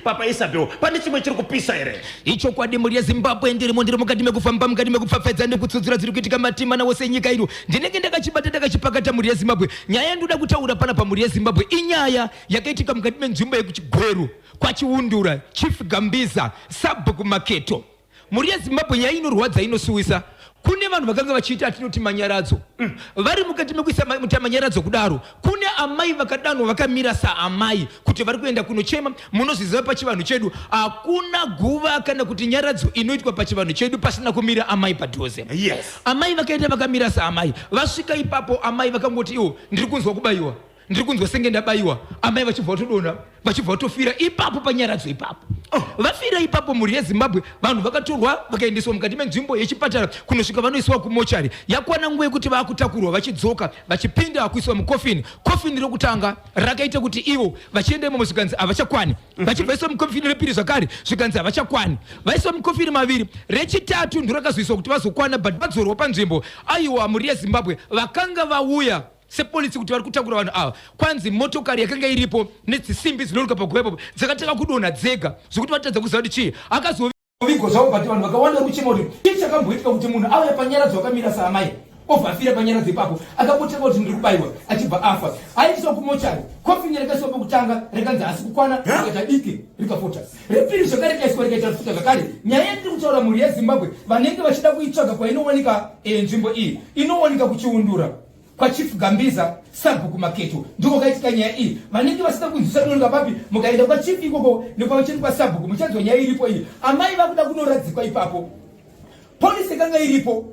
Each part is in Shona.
Papa Isabel, pane chimwe chiri kupisa ere? Icho kwa demo ya Zimbabwe ndiri mukati mekufamba mukati mekupfapfadza nekutsudzura zviri kuitika matima nawo senyika ino. Ndinenge ndakachibata ndakachipakata muri yeZimbabwe. Nyaya yandoda kutaura pana pamuri yeZimbabwe inyaya yakaitika mukati menzvimbo yekuchigweru kwachiundura Chief Gambiza Sabhuku Maketo. Muri yeZimbabwe nyaya inorwadza inosuwisa. Kune vanhu vakanga vachiita atinoti manyaradzo. Vari mukati mekuisa manyaradzo kudaro. Kune amai vakadanwa vakamira saamai kuti vari kuenda kunochema. Munozviziva pachivanhu chedu hakuna guva kana kuti nyaradzo inoitwa pachivanhu chedu pasina kumira amai padhuze. Yes. Amai vakaenda vakamira saamai. Vasvika ipapo amai vakangoti iwo ndiri kunzwa kubayiwa. Ndiri kunzwa senge ndabayiwa. Amai vachibva vatodonha vachibva vatofira ipapo panyaradzo ipapo. Vafira ipapo muri yeZimbabwe vanhu vakatorwa vakaendeswa mukati menzvimbo yechipatara kunosvika vanoiswa kumochari. Yakwana nguva yekuti vakutakurwa vachidzoka vachipinda kuiswa mukofini. Kofini rokutanga rakaita kuti ivo vachienda imomo zvikanzi havachakwani. Vachibva vaiswa mukofini repiri zvakare zvikanzi havachakwani. Vaiswa mukofini maviri. Rechitatu ndirakazoiswa kuti vazokwana but vadzorwa panzvimbo. Aiwa muri yeZimbabwe vakanga vauya sepolisi kuti vari kutakura vanhu ava. Kwanzi motokari yakanga iripo nedzisimbi dzinoruka paguva dzakataka kudonha dzega zvokuti vatadza kuziva kuti chii. Akazovigwa zvavo bati vanhu vakawanda kuchema kuti chii chakamboitika kuti munhu auya panyaradzo vakamira saamai obva afira panyaradzo ipapo akamboteka kuti ndiri kubayiwa achibva afa. Aiswa kumochari. Kofini rakaiswa pokutanga rikanzi hasi kukwana rikaita diki rikafota. Repiri zvakare rikaiswa rikaita futa zvakare. Nyaya yandiri kutaura muri yeZimbabwe vanenge vachida kuitsvaga kwainowanika nzvimbo iyi inowanika kuchiundura kwa Chief Gambiza Sabhuku Maketo. Ndiko kaitika nyaya iyi. Vanenge vasina kunzwisisa kunonika papi mukaenda kwa chief ikoko nekwa chiri kwa Sabhuku muchanzwa nyaya iripo iyi. Amai vakuda kunoradzikwa ipapo. Polisi kanga iripo.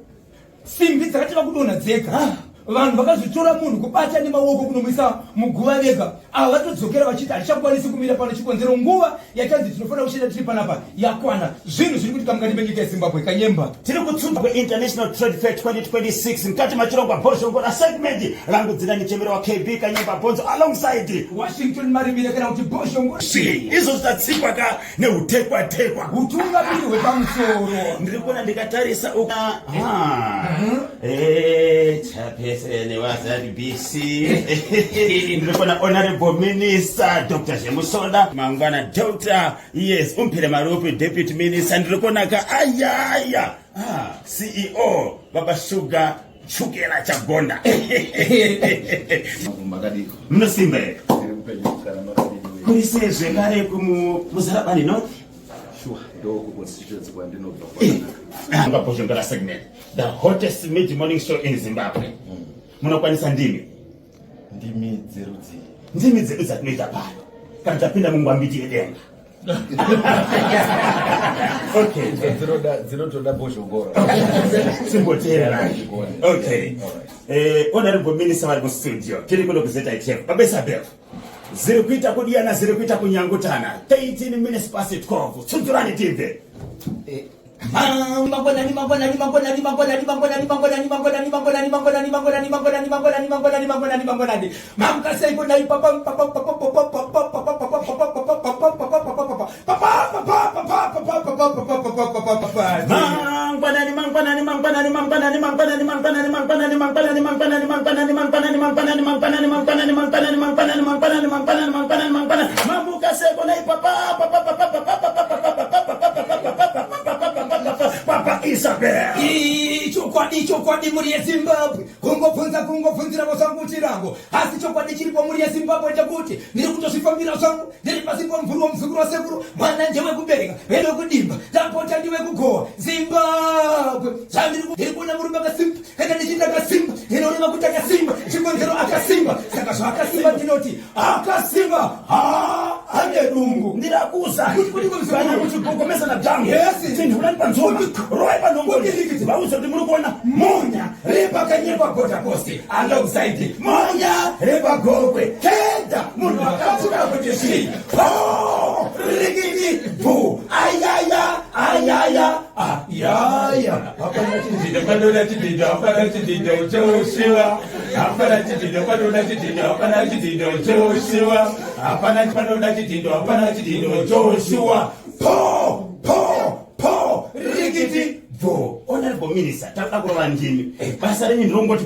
Simbi dzakataka kudonha dzega. Vanhu vakazvitora munhu kubata nemaoko kunomwisa muguva vega. Ava vatodzokera vachiti hatichakwanisi kumira pano chikonzero nguva yakanzi tinofanira kushanda tiri panapa yakwana. Zvinhu zviri kuitika mukati menyika yeZimbabwe kanyemba. Tiri kutsumba kweInternational Trade Fair 2026 mukati machirongwa Boshongora segment rangu dzina nichemera wa KB Kanyemba Bonzo alongside Washington Marimire kana kuti Boshongora. Izo zvitatsikwa ka neutekwa utungamiri hwepamusoro. Ndiri kuona ndikatarisa chapesene wazari BC ndiri kuona Honorable Minister Dr. Jemusoda mangwana Dr. Yes Umpire Marope Deputy Minister ndiri kuona ka ayaya CEO Baba Sugar Chukela Chagonda Mnosimba kuise zvekare kumuzarabani no Boshongora segment, the hottest mid-morning show in Zimbabwe. Munokwanisa ndimi dzerudzi dzatinoita pano kana tapinda mungwambiti yedenga. Okay, dzinotoda Boshongora simboteera. Okay, Honorable Minister vari mustudio tiri kuno kuZITF Baba Isabel ziri kuita kudiyana ziri kuita kunyangutana 13 minutes past 12 tsudzurani timve. Papa Isabel. Chokwadi muri yeZimbabwe. Kungobvunzira vasangu chirango. Asi chokwadi chiripo muri yeZimbabwe chakuti ndiri kutozvifambira zvangu ndiri pasi pomumvuri womuzukuru wasekuru mwana ndewe kubereka vede kudimba tapota ndiwe kugowa Zimbabwe. Ndiri kuona murume akasimba kana ndichinda akasimba ndinoona kuti akasimba chikonzero akasimba saka zvakasimba ndinoti akasimba ane dungu Ndirakuza kana kuchigogomesa na dhangu. Yes. Ndinhulani panzoma roi panongoni vauza kuti muri kuona Monya repakanyekwa Gota Posti alongside Monya repagogwe kenda munhu akatsura kuti zvii rigidi bu ayaya hapana chidinda panona chidinda hapana chidinda uchoushiwa hapana chidinda panona chidinda hapana chidinda uchoushiwa hapana panona chidinda hapana chidinda uchoushiwa rigidi bu. Honorable Minister takuda kurova ndimi basa renyu ndirongoti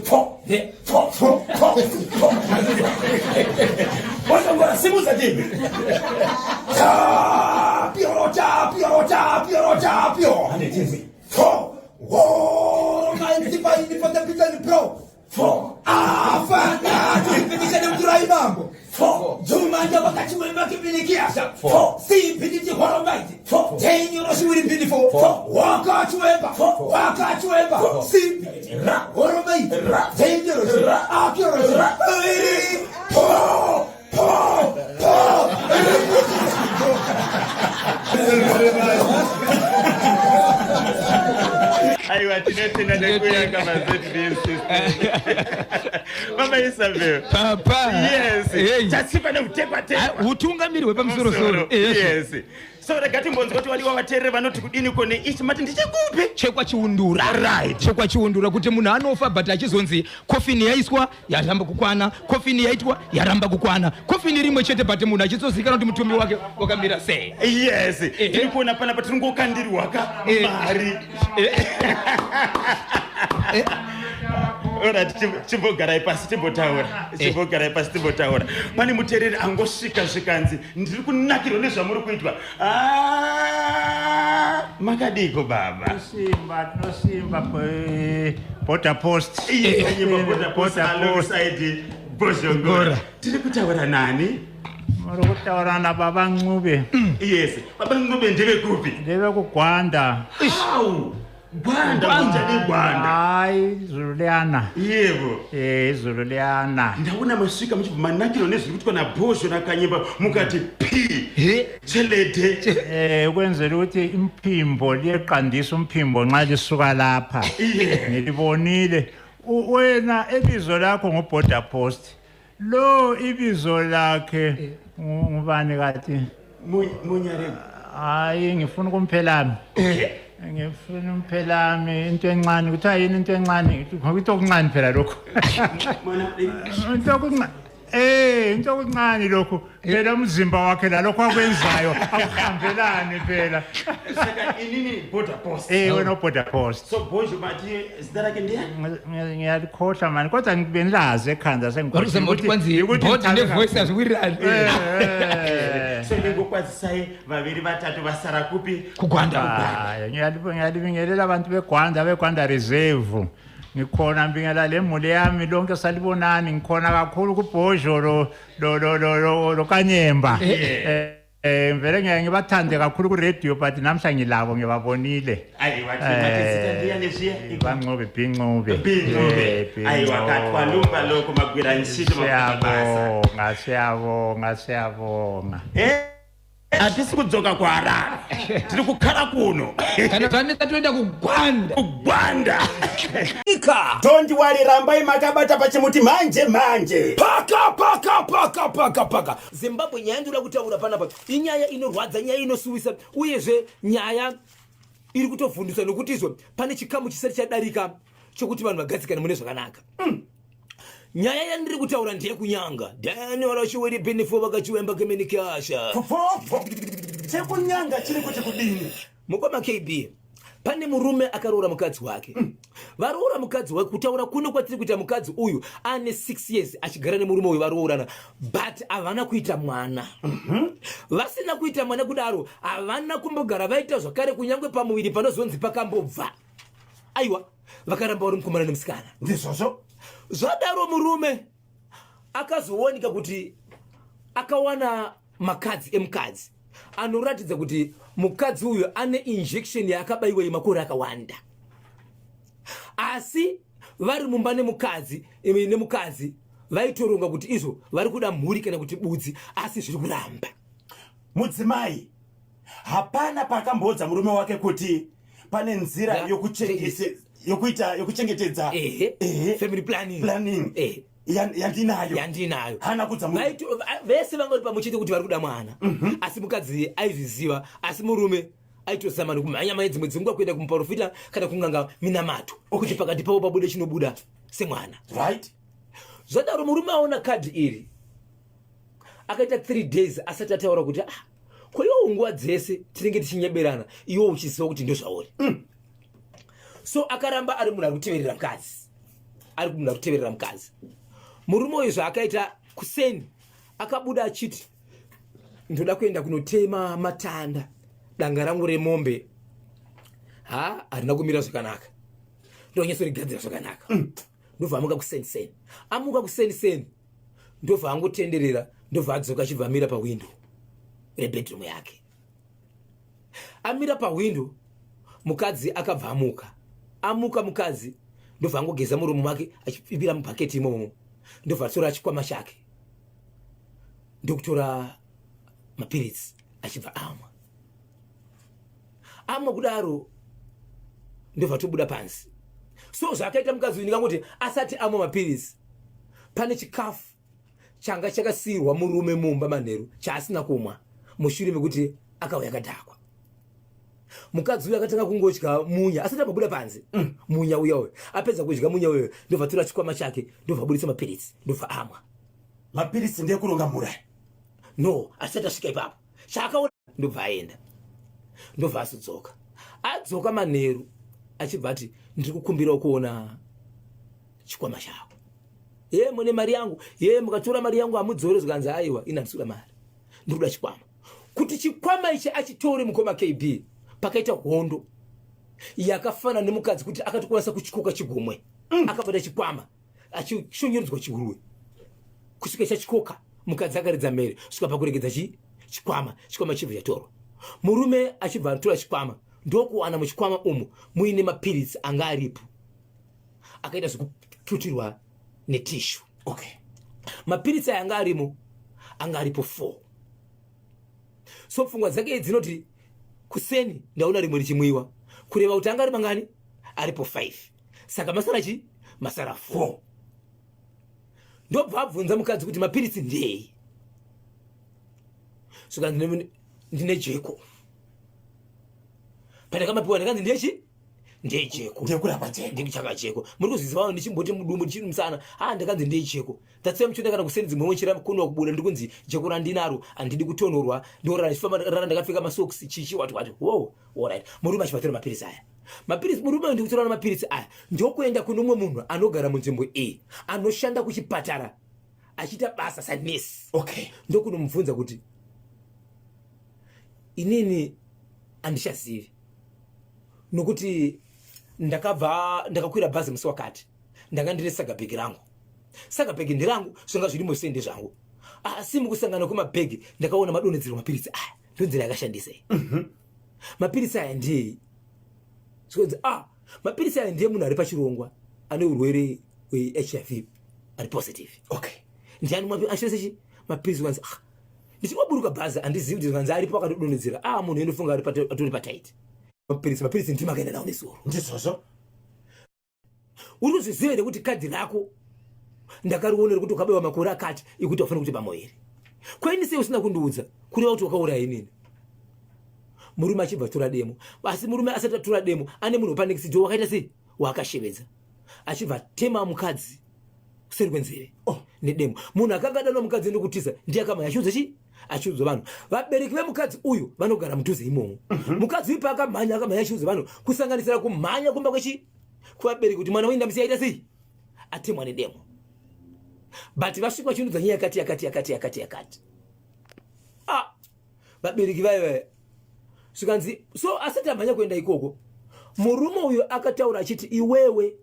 Bosho ngora simuza tipi. Pio. Ande tipi. Wo, kain tipa ini pada pitani pro. Afana, kipindisha na mturai mambo. Jumanja wakati wemba kipindi kiasa. Si pinditi horobaiti. Tenyo no shiwiri pindi fo. Wakati wemba. Si pinditi horobaiti. Tenyo no shiwiri. Akio no shiwiri. Aiwa tinetena nekuya kama ZBM system. Mama Isabel. Papa. Yes. Chasipa na utepa tepa. Utungamiri wepa msoro. Yes. So regati mbonzi kuti waliwa vateereri vanoti kudini kone ichi mati ndichekupi chekwa chiundura. Right. Chekwa chiundura kuti munhu anofa but achizonzi kofini yaiswa yaramba kukwana, kofini yaitwa yaramba kukwana, kofini rimwe chete but munhu achizozikana kuti mutumi wake wakamira sei. Yes. Tiri kuona panapa tiri ngokandirwa ka mari. Ora chimbogarai pasi timbotaura. Pane muteereri angosvika zvikanzi ndiri kunakirwa nezvamuri kuitwa. Makadiko baba. Tinosimba Porter Post. Alongside Bosho Ngora. Tiri kutaura nani? Muri kutaura naBaba Ncube. Yes. Baba Ncube ndeve kupi? Ndeve kuGwanda. Gwanda. Hayi, Zululiana. Yebo. Zululiana. Ndaona masvika muchibva manakiro nezviri kuitwa naBosho naKanyemba mukati chelete. Ukwenzela ukuthi imphimbo liyeqandisa umphimbo nxa lisuka lapha. Ngilibonile. Wena ebizo lakho ngoBorder Post. Lo ibizo lakhe ngubani kathi? Munyareni. Hayi ngifuna ukumphelami. Ngifuna umphelami into encane kuthiwa yini into encane ngokuthi okuncane phela lokho. Into okuncane. Into okuncane lokho phela umzimba wakhe la lokho akwenzayo akuhambelani phela. Saka inini Border Post. Wena Border Post. So Bosho bathi sidalake ndiya. Ngiyakhohlwa manje kodwa ngibenilazi ekhanda Kwanza moti kwanzi body ne voice azwirani. So ngokwazisaye vaviri vatatu vasara kupi kuGwanda. Ngiyalibingelela abantu beGwanda Reserve. Ngikhona mbingela lemuli yami lonke salibonani ngikhona kakhulu kuBosho lo Kanyemba. Vele ngibathande kakhulu ku radio but namhla ngilabo ngibabonile. Ayi wathi mathi sithandiya neshiya Ncube. Ayi wakathwa lumba lokho magwira ngishithi mabasa. Siyabonga. Atisi kudzoka kuHarare. Tiri kukhala kuno. Kana taneta toenda kuGwanda. Don't worry, rambai makabata pachimuti manje. Paka. Zimbabwe nyaya ndira kutaura panapa. Inyaya inorwadza, nyaya inosuwisa, uyezve nyaya iri kutovhundiswa nokuti izvo pane chikamu chisati chadarika chokuti vanhu vagadzikana mune zvakanaka. Nyaya yandiri kutaura ndiye kunyanga. Daniel Shiweri Benefo vakachiwemba kemeni kasha. Chekunyanga chiri kuti kudini. Mukoma KB. Pane murume akaroora mukadzi wake. Varoora mukadzi wake kutaura kuno kwatiri kuita mukadzi uyu ane 6 years achigara nemurume uyu varoorana but havana kuita mwana. Vasina kuita mwana kudaro havana kumbogara vaita zvakare kunyangwe pamuviri panozonzi pakambobva. Aiwa vakaramba vari mukomana nemusikana. Ndizvozvo. Zvadaro murume akazowanika kuti akawana makadzi emukadzi anoratidza kuti mukadzi uyu ane injection yaakabayiwa yemakore akawanda. Asi vari mumba nemukadzi vaitoronga kuti izvo vari kuda mhuri kana kuti budzi asi zviri kuramba. Mudzimai hapana pakambodza murume wake kuti pane nzira yokuchengetedza family planning. Yandinayo. Hana kudza vese vangori pamuchete kuti vari kuda mwana. Asi mukadzi aizviziva asi murume aitosama nokumhanya mai dzimwe dzinguva kuenda kumuprofita kana kunganga minamato kuti pakati pavo pabude chinobuda semwana. Right. Zvadaro murume aona kadhi iri akaita 3 days asati ataura kuti kwaiwo nguva dzese tinenge tichinyeberana iwo uchiziva kuti ndozvauri. So akaramba ari munhu ari kuteverera mukadzi. Murume uyu zvaakaita kuseni akabuda achiti ndoda kuenda kunotema matanda danga rangu remombe. Harina kumira zvakanaka. Ndonyesa rigadzira zvakanaka. Ndobva amuka kuseni. Amuka kuseni. Ndobva angotenderera, ndobva adzoka achibva amira pawindow rebedroom yake. Amira pawindow, mukadzi akabva amuka mukadzi ndobva angogeza muromo wake achipipira mubhaketi imomo. Ndobva atora chikwama chake ndokutora mapiritsi achibva amwa kudaro ndobva tobuda pansi. So zvakaita mukadzi uyu ndingangoti asati amwa mapiritsi pane chikafu changa chakasiyirwa murume mumba manheru chaasina kumwa mushure mekuti akauya akadhakwa. Mukadzi uyu akatanga kungodya munya asati amabuda pansi. Munya uyo apedza kudya munya uyo ndobva tora chikwama chake ndobva abudisa mapiritsi ndobva amwa. Mapiritsi ndekuronga murai. No, asati asvika ipapo chaakaona ndobva aenda. Ndobva asudzoka. Adzoka manheru achibva ati ndiri kukumbira kuona chikwama chako. Mune mari yangu. Mukatora mari yangu amudzore zvikanzi aiwa inandisura mari. Ndikuda chikwama. Kuti chikwama ichi achitore mukoma KB pakaita hondo yakafana nemukadzi kuti akatokwanisa kuchikoka chigomwe. Akabata chikwama achishonyeredzwa chihuruwe kusvika chachikoka. Mukadzi akaridza mhere kusvika pakuregedza chikwama chibva chatorwa. Murume achibva atora chikwama ndokuwana muchikwama umu muine mapiritsi anga aripo akaita zvekututirwa netishu. Mapiritsi aya anga arimo anga aripo 4. So pfungwa dzake dzinoti kuseni ndaona rimwe richimwiwa kureva kuti anga ari mangani aripo 5. Saka masara 4. Ndobva abvunza mukadzi kuti mapiritsi ndei. Saka ndine jeko. Pane kamapiwa ndakanzi ndeye jeko. Ndekurapa jeko. Ndikuchaka jeko. Muri kuziziva ndichimboti mudumbu ndichiri musana. Ndakanzi ndeye jeko. That's why mchonda kana kuseni dzimwe chira kuno kubuda ndikunzi jeko randinaro andidi kutonorwa ndora rachifamba rara ndakapfeka masocks chichi wati. Wow, alright. Murume achivatora mapiritsi aya. Mapiritsi murume ndikutora mapiritsi aya ndokuenda kuno mumwe munhu anogara munzvimbo A anoshanda kuchipatara achita basa sanesi. Ndokunomubvunza kuti inini andichazivi nokuti ndakakwira bhazi musi wakati ndanga ndine sagabhegi rangu. Sagabhegi ndirangu zvanga zvirimo sende zvangu. Asi mukusangana kwemabhegi ndakaona madonhedzero mapiritsi aya ndonzira yakashandisa. Mapiritsi aya ndiyei. Mapiritsi aya ndiye munhu ari pachirongwa ane urwere hweHIV ari positive. Ndiani mwapi mapiritsi kwanzi ndichikaburuka bhazi andizivi kuti kwanzi aripo akatodonhedzera. Munhu inofunga atori pataiti. Mapiritsi ndimakaenda nawo nesoro. Ndizvozvo. Uri kuzviziva here kuti kadhi rako ndakarionera kuti ukabewa makore akati ekuti wafanira kuti pamwe here. Kwaini sei usina kundiudza kureva kuti wakauraya inini. Murume achibva tora demo. Asi murume asati atora demo ane munhu wepanekisi jo wakaita sei wakashevedza achibva tema mukadzi kuseri kwenzeve nedemo. Munhu akanga danwa mukadzi ndokutiza ndiye akamanya achiudza vanhu. Vabereki vemukadzi uyu vanogara mudhuze imomo. Mukadzi uyu paakamhanya akamhanya achiudza vanhu kusanganisira kumhanya kumba kuvabereki kuti mwana wenda musi aita sei atemwa nedemo. But vasvika vachiudza nyaya yakati. Vabereki vayo svikanzi so asati amhanya kuenda ikoko murume uyu akataura achiti iwewe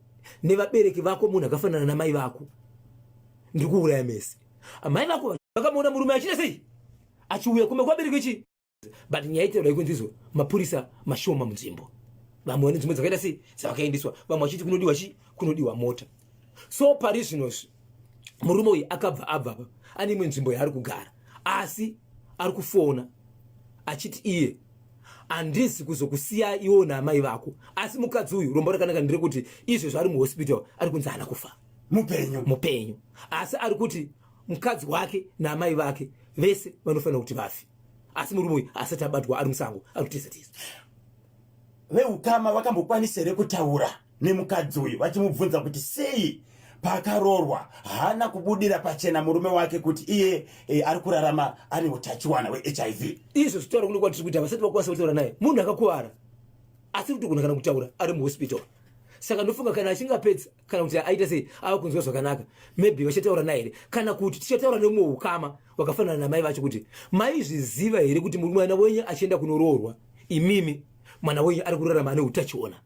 nevabereki vako munhu akafanana namai vako ndiri kuuraya mese. Mai vako vakamuona murume achita sei achiuya kumbe kwabereki but nyaya itaura iko ndizo mapurisa mashoma munzvimbo. Vamwe vane dzimwe dzakaita sei dzavakaendeswa vamwe vachiti kunodiwa mota. So parizvinozvi murume uyu akabva abva ane imwe nzvimbo yaari kugara asi ari kufona achiti iye handisi kuzokusiya iwo naamai vako. Asi mukadzi uyu rombo rakanaka nderekuti izvezvo ari muhospital ari kunzi haana kufa mupenyu. Asi ari kuti mukadzi wake naamai vake vese vanofanira kuti vafe. Asi murume uyu asati abatwa ari musango ari kutizatiza. Veukama vakambokwanisa here kutaura nemukadzi uyu vachimubvunza kuti sei pakarorwa haana kubudira pachena murume wake kuti iye ari kurarama ane utachiwana hweHIV. Izvo zvitaura kuno kwatiri kuita vasati vakwanisa kutaura naye. Munhu akakuwara asi kuti kuna kana kutaura ari muhospital. saka ndofunga kana achingapedza kana kuti aita sei ava kunzwa zvakanaka maybe vachataura naye here kana kuti tichataura nemumwe ukama wakafanana namai vacho kuti maizviziva here kuti mwana wenyu achienda kunoroorwa imimi mwana wenyu ari kurarama ane utachiona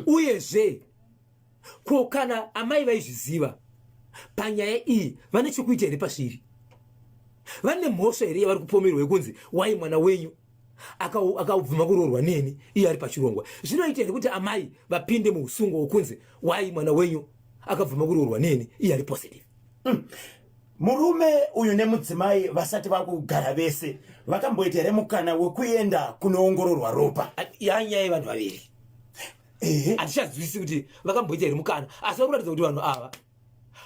uyezve ko kana amai vaizviziva panyaya iyi vane chokuita here pasviri vane mhosva here yavari kupomerwa yekunzi wai mwana wenyu akabvuma kuroorwa neni iye ari pachirongwa zvinoita here kuti amai vapinde muusungo hwokunzi wai mwana wenyu akabvuma kuroorwa neni iye ari positive. Murume uyu nemudzimai vasati vakugara vese vakamboita here mukana wekuenda kunoongororwa ropa? Yanyaya yevanhu vaviri hatichazivisi kuti vakamboita here mukana asi vakuratidza kuti vanhu ava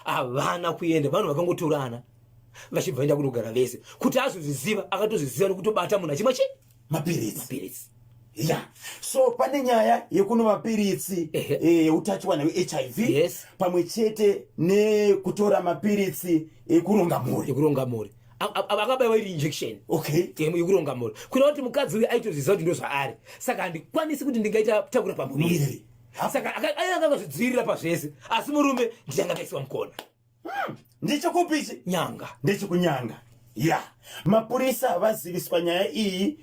havana kuenda vanhu vakangotorana vachibva enda kunogara vese kuti azozviziva akatozviziva nekutobata munhu achimwa chii mapiritsi ya so pane nyaya yekuno mapiritsi utachiwana hweHIV yes. pamwe chete nekutora mapiritsi ekuronga mhuri akabayiwa iri injection yekuronga mhuri kuda kuti mukadzi uyu aitozviziva kuti ndo zvaari saka handikwanisi kuti ndingaita takura pamuviri saka akangazvidzivirira pazvese asi murume ndiyangakaisiwa mukona ndichokupichi nyanga ndechikunyanga ya mapurisa vaziviswa nyaya iyi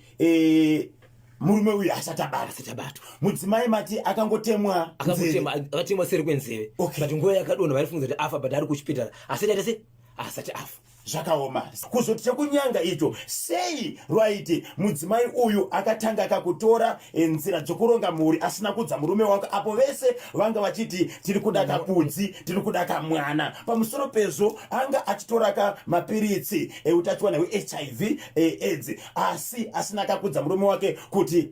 murume uyu asatabatwa mudzimai mati akangotemwa seri kwenzeve but nguva yakadonha varifunza kuti afa but ari kuchipitara asati afa zvakaoma kuzoti chekunyanga icho sei rwaiti mudzimai uyu akatanga akakutora nzira dzokuronga mhuri asina kudza murume wake apo vese vanga vachiti tiri kuda kapudzi tiri kuda kamwana pamusoro pezvo anga achitora mapiritsi eutachiwana hweHIV AIDS asi asina akakudza murume wake kuti